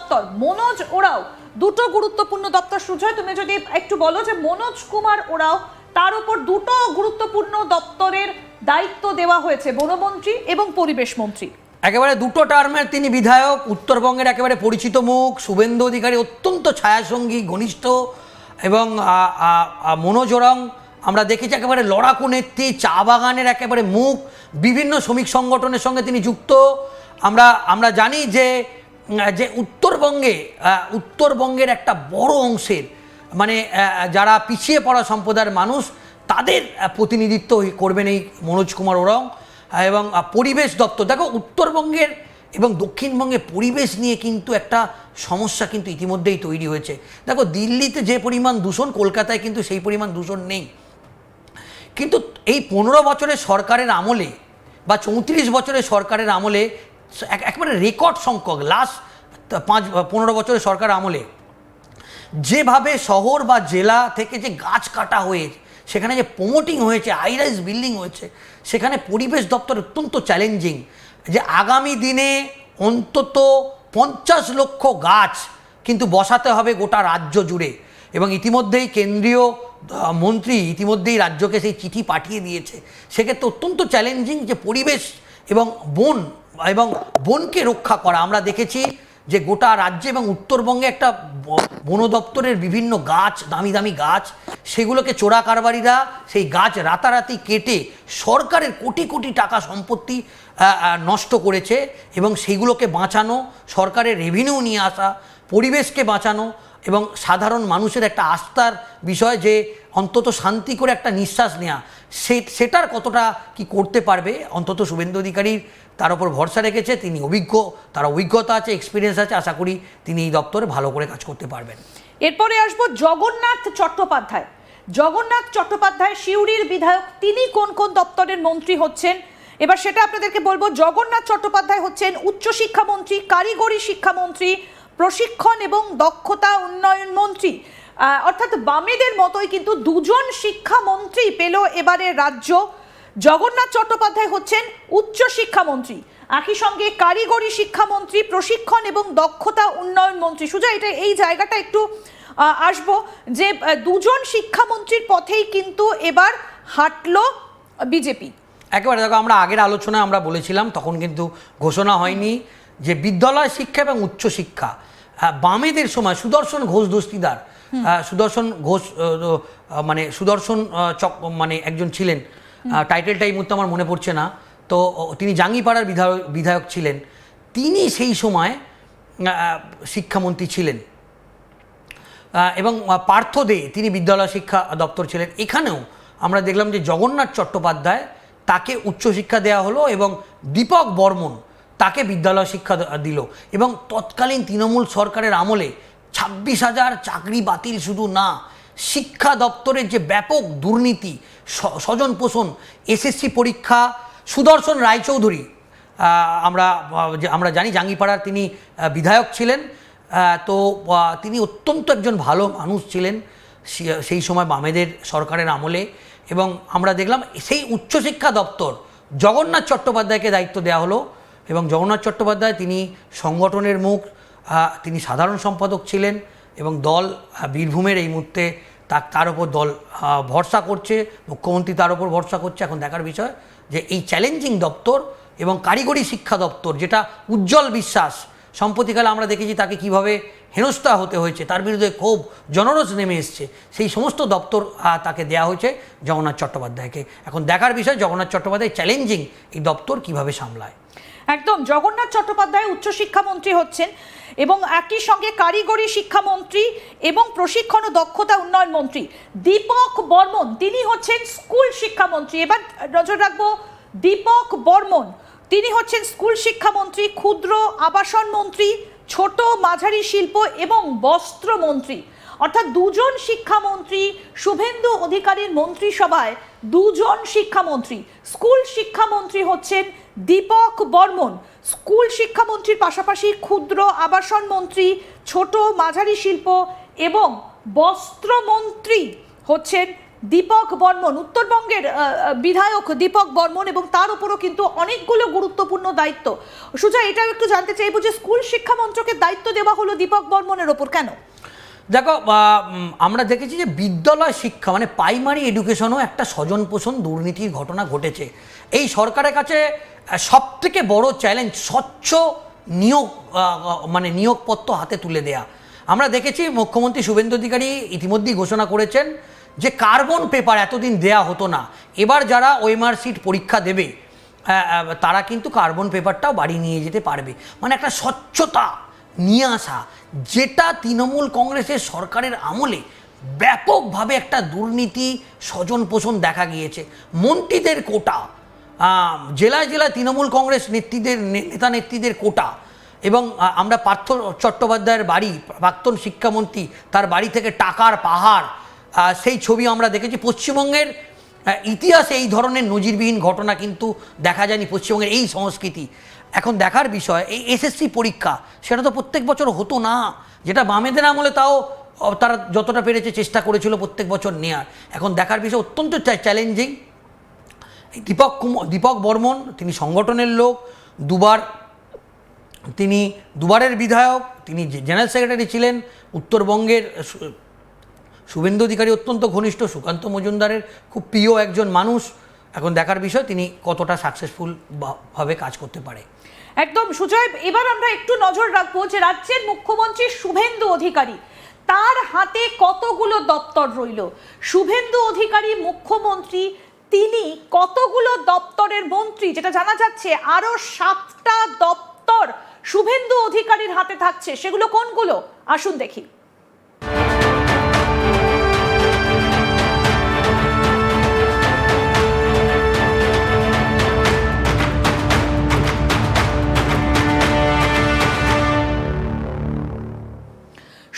দপ্তর, মনোজ ওরাও, দুটো গুরুত্বপূর্ণ দপ্তর। সুজয়, তুমি যদি একটু বলো যে মনোজ কুমার ওরাও, তার উপর দুটো গুরুত্বপূর্ণ দপ্তরের দায়িত্ব দেওয়া হয়েছে, বনমন্ত্রী এবং পরিবেশ মন্ত্রী। একেবারে দুটো টার্মের তিনি বিধায়ক, উত্তরবঙ্গের একেবারে পরিচিত মুখ। শুভেন্দু অধিকারী অত্যন্ত ছায়াসঙ্গী, ঘনিষ্ঠ। এবং মনোজ ওরাও আমরা দেখেছি একেবারে লড়াকু নেত্রী, চা বাগানের একেবারে মুখ, বিভিন্ন শ্রমিক সংগঠনের সঙ্গে তিনি যুক্ত। আমরা জানি যে উত্তরবঙ্গের একটা বড় অংশের মানে যারা পিছিয়ে পড়া সম্প্রদায়ের মানুষ, তাদের প্রতিনিধিত্ব করবেন এই মনোজ কুমার ওরাও। এবং পরিবেশ দপ্তর, দেখো উত্তরবঙ্গের এবং দক্ষিণবঙ্গে পরিবেশ নিয়ে কিন্তু একটা সমস্যা কিন্তু ইতিমধ্যেই তৈরি হয়েছে। দেখো দিল্লিতে যে পরিমাণ দূষণ, কলকাতায় কিন্তু সেই পরিমাণ দূষণ নেই। কিন্তু এই 15 বছরের সরকারের আমলে বা 34 বছরের সরকারের আমলে একেবারে রেকর্ড সংখ্যক, লাস্ট 15 বছরের সরকার আমলে যেভাবে শহর বা জেলা থেকে যে গাছ কাটা হয়েছে, সেখানে যে প্রমোটিং হয়েছে, হাই রাইজ বিল্ডিং হয়েছে, সেখানে পরিবেশ দপ্তর অত্যন্ত চ্যালেঞ্জিং যে আগামী দিনে অন্তত 50 লক্ষ গাছ কিন্তু বসাতে হবে গোটা রাজ্য জুড়ে। এবং ইতিমধ্যেই কেন্দ্রীয় মন্ত্রী ইতিমধ্যেই রাজ্যকে সেই চিঠি পাঠিয়ে দিয়েছে। সেক্ষেত্রে অত্যন্ত চ্যালেঞ্জিং যে পরিবেশ এবং বনকে রক্ষা করা। আমরা দেখেছি যে গোটা রাজ্যে এবং উত্তরবঙ্গে একটা বন দপ্তরের বিভিন্ন গাছ, দামি দামি গাছ, সেগুলোকে চোরা কারবারিরা সেই গাছ রাতারাতি কেটে সরকারের কোটি কোটি টাকা সম্পত্তি নষ্ট করেছে। এবং সেইগুলোকে বাঁচানো, সরকারের রেভিনিউ নিয়ে আসা, পরিবেশকে বাঁচানো এবং সাধারণ মানুষের একটা আস্থার বিষয় যে অন্তত শান্তি করে একটা নিঃশ্বাস নেওয়া, সেটার কতটা কি করতে পারবে অন্তত শুভেন্দু অধিকারীর তার উপর ভরসা রেখেছে। তিনি অভিজ্ঞ, তার অভিজ্ঞতা আছে, এক্সপিরিয়েন্স আছে, আশা করি তিনি এই দপ্তরে ভালো করে কাজ করতে পারবেন। এরপরে আসবো জগন্নাথ চট্টোপাধ্যায়। জগন্নাথ চট্টোপাধ্যায় সিউড়ির বিধায়ক, তিনি কোন কোন দপ্তরের মন্ত্রী হচ্ছেন এবার সেটা আপনাদেরকে বলবো। জগন্নাথ চট্টোপাধ্যায় হচ্ছেন উচ্চশিক্ষামন্ত্রী, কারিগরি শিক্ষামন্ত্রী, প্রশিক্ষণ এবং দক্ষতা উন্নয়ন মন্ত্রী। অর্থাৎ বামেদের মতোই কিন্তু দুজন শিক্ষামন্ত্রী পেল এবারে রাজ্য। জগন্নাথ চট্টোপাধ্যায় হচ্ছেন উচ্চশিক্ষামন্ত্রী, একই সঙ্গে কারিগরি শিক্ষামন্ত্রী, প্রশিক্ষণ এবং দক্ষতা উন্নয়ন মন্ত্রী। সুজা, এই জায়গাটা একটু আসবো যে দুজন শিক্ষামন্ত্রীর পথেই কিন্তু এবার হাঁটলো বিজেপি। একেবারে দেখো, আমরা আগের আলোচনায় আমরা বলেছিলাম, তখন কিন্তু ঘোষণা হয়নি যে বিদ্যালয় শিক্ষা এবং উচ্চশিক্ষা বামেদের সময় সুদর্শন ঘোষ দস্তিদার, সুদর্শন ঘোষ মানে একজন ছিলেন, টাইটেলটা এই মুহূর্তে আমার মনে পড়ছে না, তো তিনি জাঙ্গিপাড়ার বিধায়ক ছিলেন। তিনি সেই সময় শিক্ষামন্ত্রী ছিলেন। এবং পার্থ দে, তিনি বিদ্যালয় শিক্ষা দপ্তর ছিলেন। এখানেও আমরা দেখলাম যে জগন্নাথ চট্টোপাধ্যায়, তাকে উচ্চশিক্ষা দেওয়া হলো এবং দীপক বর্মন তাকে বিদ্যালয় শিক্ষা দিল। এবং তৎকালীন তৃণমূল সরকারের আমলে 26,000 চাকরি বাতিল শুধু না, শিক্ষা দপ্তরের যে ব্যাপক দুর্নীতি, স্বজন পোষণ, এসএসসি পরীক্ষা, সুদর্শন রায়চৌধুরী, আমরা জানি জাঙ্গিপাড়ার তিনি বিধায়ক ছিলেন, তো তিনি অত্যন্ত একজন ভালো মানুষ ছিলেন সেই সময় বামেদের সরকারের আমলে। এবং আমরা দেখলাম সেই উচ্চশিক্ষা দপ্তর জগন্নাথ চট্টোপাধ্যায়কে দায়িত্ব দেওয়া হলো। এবং জগন্নাথ চট্টোপাধ্যায় তিনি সংগঠনের মুখ, তিনি সাধারণ সম্পাদক ছিলেন এবং দল বীরভূমের এই মুহূর্তে তার উপর দল ভরসা করছে, মুখ্যমন্ত্রী তার উপর ভরসা করছে। এখন দেখার বিষয় যে এই চ্যালেঞ্জিং দপ্তর এবং কারিগরি শিক্ষা দপ্তর, যেটা উজ্জ্বল বিশ্বাস, সম্প্রতিকালে আমরা দেখেছি তাকে কিভাবে হেনস্থা হতে হয়েছে, তার বিরুদ্ধে ক্ষোভ জনরোষ নেমে এসছে, সেই সমস্ত দপ্তর তাকে দেওয়া হয়েছে জগন্নাথ চট্টোপাধ্যায়কে। এখন দেখার বিষয় জগন্নাথ চট্টোপাধ্যায় চ্যালেঞ্জিং এই দপ্তর কিভাবে সামলায়। একদম, জগন্নাথ চট্টোপাধ্যায় উচ্চশিক্ষামন্ত্রী হচ্ছেন এবং একই সঙ্গে কারিগরি শিক্ষামন্ত্রী এবং প্রশিক্ষণ ও দক্ষতা উন্নয়ন মন্ত্রী। দীপক বর্মন, তিনি হচ্ছেন স্কুল শিক্ষামন্ত্রী। এবার নজর রাখবো দীপক বর্মন, তিনি হচ্ছেন স্কুল শিক্ষামন্ত্রী, ক্ষুদ্র আবাসন মন্ত্রী, ছোট মাঝারি শিল্প এবং বস্ত্র মন্ত্রী। অর্থাৎ দুজন শিক্ষামন্ত্রী, শুভেন্দু অধিকারীর মন্ত্রিসভায় দুজন শিক্ষামন্ত্রী। স্কুল শিক্ষামন্ত্রী হচ্ছেন দীপক বর্মন, স্কুল শিক্ষামন্ত্রীর পাশাপাশি ক্ষুদ্র আবাসন মন্ত্রী, ছোট মাঝারি শিল্প এবং বস্ত্রমন্ত্রী হচ্ছেন দীপক বর্মন, উত্তরবঙ্গের বিধায়ক দীপক বর্মন, এবং তার উপরও কিন্তু অনেকগুলো গুরুত্বপূর্ণ দায়িত্ব। সুজয়, এটাও একটু জানতে চাইবো যে স্কুল শিক্ষা মন্ত্রকের দায়িত্ব দেওয়া হলো দীপক বর্মনের ওপর, কেন? দেখো, আমরা দেখেছি যে বিদ্যালয় শিক্ষা মানে প্রাইমারি এডুকেশনও একটা স্বজন পোষণ দুর্নীতির ঘটনা ঘটেছে। এই সরকারের কাছে সবথেকে বড় চ্যালেঞ্জ স্বচ্ছ নিয়োগ, মানে নিয়োগপত্র হাতে তুলে দেয়া। আমরা দেখেছি মুখ্যমন্ত্রী শুভেন্দু অধিকারী ইতিমধ্যেই ঘোষণা করেছেন যে কার্বন পেপার এতদিন দেয়া হতো না, এবার যারা ওএমআর সিট পরীক্ষা দেবে তারা কিন্তু কার্বন পেপারটাও বাড়ি নিয়ে যেতে পারবে। মানে একটা স্বচ্ছতা নিয়ে আসা, যেটা তৃণমূল কংগ্রেসের সরকারের আমলে ব্যাপকভাবে একটা দুর্নীতি স্বজন পোষণ দেখা গিয়েছে। মন্ত্রীদের কোটা, জেলায় জেলায় তৃণমূল কংগ্রেস নেতা নেত্রীদের কোটা, এবং আমরা পার্থ চট্টোপাধ্যায়ের বাড়ি, প্রাক্তন শিক্ষামন্ত্রী, তার বাড়ি থেকে টাকার পাহাড়, সেই ছবি আমরা দেখেছি। পশ্চিমবঙ্গের ইতিহাসে এই ধরনের নজিরবিহীন ঘটনা কিন্তু দেখা যায়নি। পশ্চিমবঙ্গের এই সংস্কৃতি এখন দেখার বিষয়। এই এসএসসি পরীক্ষা, সেটা তো প্রত্যেক বছর হতো না, যেটা বামেদের আমলে তাও তারা যতটা পেরেছে চেষ্টা করেছিল প্রত্যেক বছর নেয়ার। এখন দেখার বিষয় অত্যন্ত চ্যালেঞ্জিং। দীপক বর্মন, তিনি সংগঠনের লোক, তিনি দুবারের বিধায়ক, তিনি জেনারেল সেক্রেটারি ছিলেন। উত্তরবঙ্গের শুভেন্দু অধিকারী অত্যন্ত ঘনিষ্ঠ, সুকান্ত মজুমদারের খুব প্রিয় একজন মানুষ। এখন দেখার বিষয় তিনি কতটা সাকসেসফুল ভাবে কাজ করতে পারে। একদম সুজয়, এবার আমরা একটু নজর রাখবো যে রাজ্যের মুখ্যমন্ত্রী শুভেন্দু অধিকারী, তার হাতে কতগুলো দপ্তর রইল। শুভেন্দু অধিকারী মুখ্যমন্ত্রী, তিনি কতগুলো দপ্তরের মন্ত্রী, যেটা জানা যাচ্ছে আরো 7টা দপ্তর শুভেন্দু অধিকারীর হাতে থাকছে। সেগুলো কোনগুলো আসুন দেখি।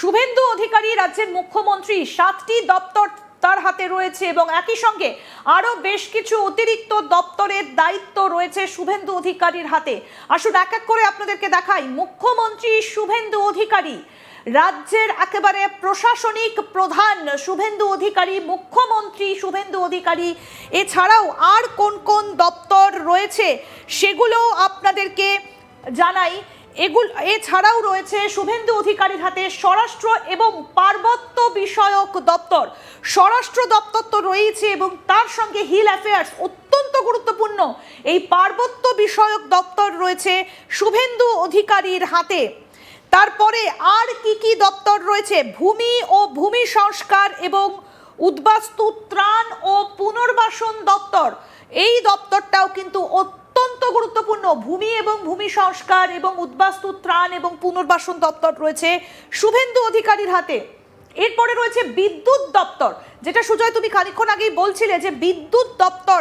শুভেন্দু অধিকারী রাজ্যের মুখ্যমন্ত্রী, 7টি দপ্তর তার হাতে রয়েছে, এবং একই সঙ্গে আরো বেশ কিছু অতিরিক্ত দপ্তরের দায়িত্ব রয়েছে শুভেন্দু অধিকারীর হাতে। আসুন এক এক করে আপনাদেরকে দেখাই। মুখ্যমন্ত্রী শুভেন্দু অধিকারী, রাজ্যের একেবারে প্রশাসনিক প্রধান শুভেন্দু অধিকারী, মুখ্যমন্ত্রী শুভেন্দু অধিকারী। এছাড়াও আর কোন কোন দপ্তর রয়েছে সেগুলো আপনাদেরকে জানাই। এছাড়াও রয়েছে শুভেন্দু অধিকারীর হাতে স্বরাষ্ট্র এবং পার্বত্য বিষয়ক দপ্তর। স্বরাষ্ট্র দপ্তর তো রয়েছে, এবং তার সঙ্গে হিল অ্যাফেয়ার্স অত্যন্ত গুরুত্বপূর্ণ, এই পার্বত্য বিষয়ক দপ্তর রয়েছে শুভেন্দু অধিকারীর হাতে। তারপরে আর কি কি দপ্তর রয়েছে? ভূমি ও ভূমি সংস্কার এবং উদ্বাস্তু ত্রাণ ও পুনর্বাসন দপ্তর, এই দপ্তরটাও কিন্তু অত্যন্ত গুরুত্বপূর্ণ। ভূমি এবং ভূমি সংস্কার এবং উদ্বাস্তু ত্রাণ এবং পুনর্বাসন দপ্তর রয়েছে শুভেন্দু অধিকারীর হাতে। এরপরে রয়েছে বিদ্যুৎ দপ্তর, যেটা সুজয় তুমি খানিকক্ষণ আগেই বলছিলে যে বিদ্যুৎ দপ্তর,